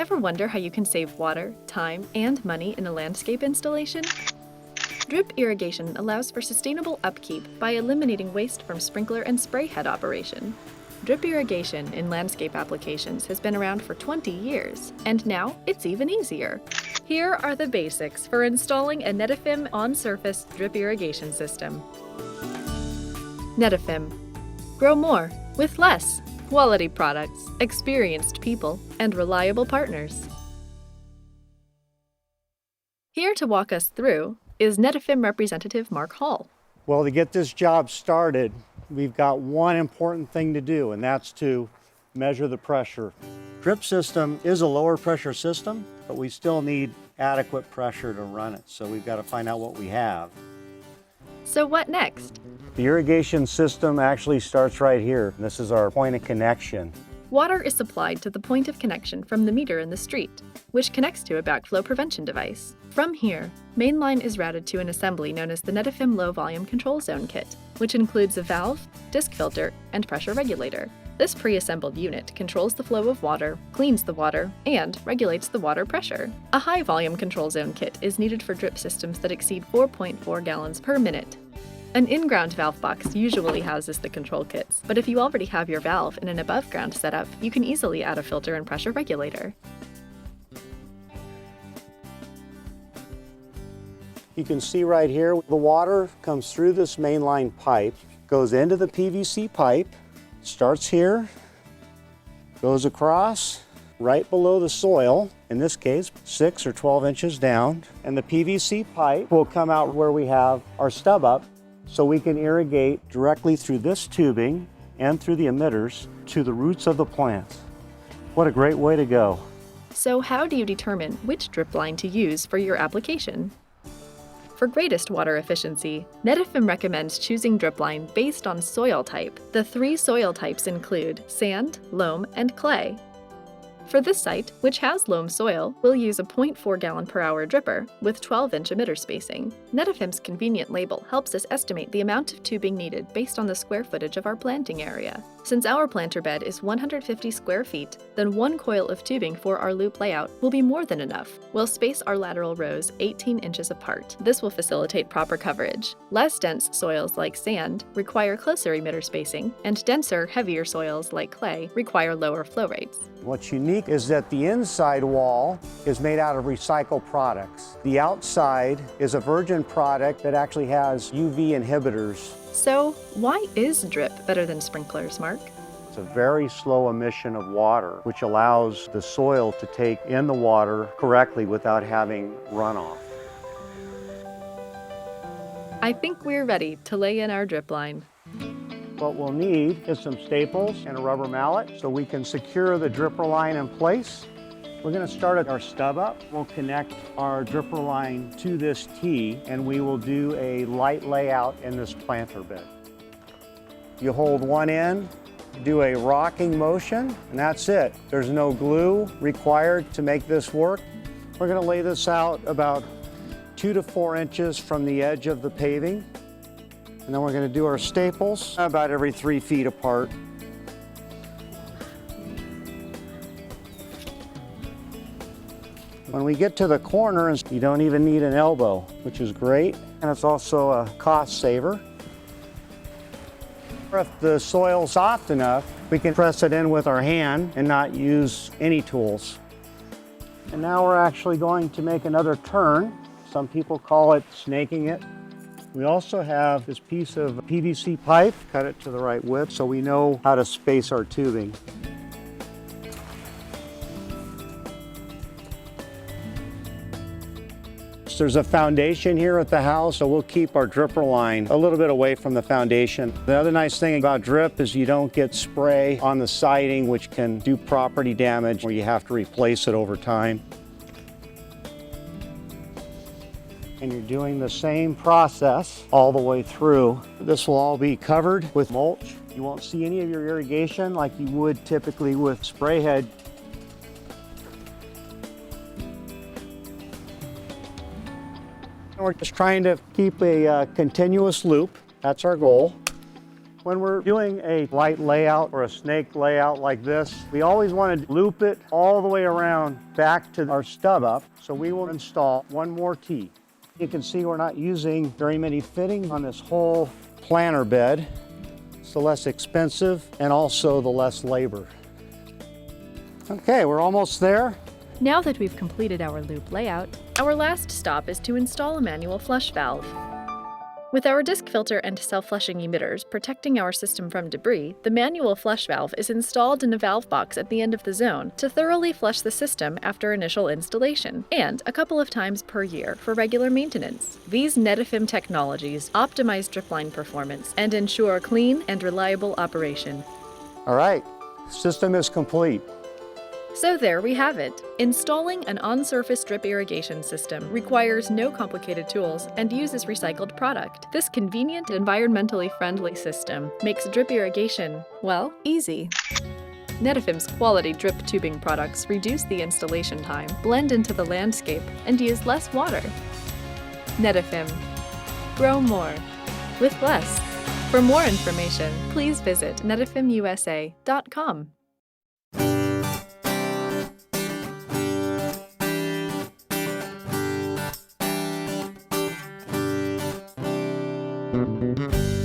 Ever wonder how you can save water, time, and money in a landscape installation? Drip irrigation allows for sustainable upkeep by eliminating waste from sprinkler and spray head operation. Drip irrigation in landscape applications has been around for 20 years, and now it's even easier. Here are the basics for installing a Netafim on-surface drip irrigation system. Netafim. Grow more with less. Quality products, experienced people, and reliable partners. Here to walk us through is Netafim representative Mark Hall. Well, to get this job started, we've got one important thing to do, and that's to measure the pressure. Drip system is a lower pressure system, but we still need adequate pressure to run it, so we've got to find out what we have. So what next? The irrigation system actually starts right here. This is our point of connection. Water is supplied to the point of connection from the meter in the street, which connects to a backflow prevention device. From here, main line is routed to an assembly known as the Netafim Low Volume Control Zone Kit, which includes a valve, disc filter, and pressure regulator. This pre-assembled unit controls the flow of water, cleans the water, and regulates the water pressure. A high volume control zone kit is needed for drip systems that exceed 4.4 gallons per minute. An in-ground valve box usually houses the control kits, but if you already have your valve in an above-ground setup, you can easily add a filter and pressure regulator. You can see right here, the water comes through this mainline pipe, goes into the PVC pipe, starts here, goes across, right below the soil, in this case 6 or 12 inches down, and the PVC pipe will come out where we have our stub up, so we can irrigate directly through this tubing and through the emitters to the roots of the plants. What a great way to go. So how do you determine which drip line to use for your application? For greatest water efficiency, Netafim recommends choosing drip line based on soil type. The 3 soil types include sand, loam, and clay. For this site, which has loam soil, we'll use a 0.4 gallon per hour dripper with 12-inch emitter spacing. Netafim's convenient label helps us estimate the amount of tubing needed based on the square footage of our planting area. Since our planter bed is 150 square feet, then 1 coil of tubing for our loop layout will be more than enough. We'll space our lateral rows 18 inches apart. This will facilitate proper coverage. Less dense soils like sand require closer emitter spacing, and denser, heavier soils like clay require lower flow rates. What's unique is that the inside wall is made out of recycled products. The outside is a virgin product that actually has UV inhibitors. So, why is drip better than sprinklers, Mark? It's a very slow emission of water, which allows the soil to take in the water correctly without having runoff. I think we're ready to lay in our drip line. What we'll need is some staples and a rubber mallet so we can secure the dripper line in place. We're going to start at our stub up. We'll connect our dripper line to this tee, and we will do a light layout in this planter bed. You hold one end, do a rocking motion, and that's it. There's no glue required to make this work. We're going to lay this out about 2 to 4 inches from the edge of the paving. And then we're going to do our staples about every 3 feet apart. When we get to the corners, you don't even need an elbow, which is great. And it's also a cost saver. If the soil's soft enough, we can press it in with our hand and not use any tools. And now we're actually going to make another turn. Some people call it snaking it. We also have this piece of PVC pipe, cut it to the right width so we know how to space our tubing. So there's a foundation here at the house, so we'll keep our dripper line a little bit away from the foundation. The other nice thing about drip is you don't get spray on the siding, which can do property damage where you have to replace it over time. And you're doing the same process all the way through. This will all be covered with mulch. You won't see any of your irrigation like you would typically with sprayhead. We're just trying to keep a continuous loop. That's our goal. When we're doing a light layout or a snake layout like this, we always want to loop it all the way around back to our stub up. So we will install one more tee. You can see we're not using very many fittings on this whole planter bed. It's the less expensive and also the less labor. Okay, we're almost there. Now that we've completed our loop layout, our last stop is to install a manual flush valve. With our disc filter and self-flushing emitters protecting our system from debris, the manual flush valve is installed in a valve box at the end of the zone to thoroughly flush the system after initial installation, and a couple of times per year for regular maintenance. These Netafim technologies optimize dripline performance and ensure clean and reliable operation. All right, system is complete. So there we have it. Installing an on-surface drip irrigation system requires no complicated tools and uses recycled product. This convenient, environmentally friendly system makes drip irrigation, well, easy. Netafim's quality drip tubing products reduce the installation time, blend into the landscape, and use less water. Netafim. Grow more with less. For more information, please visit netafimusa.com. Mm-hmm.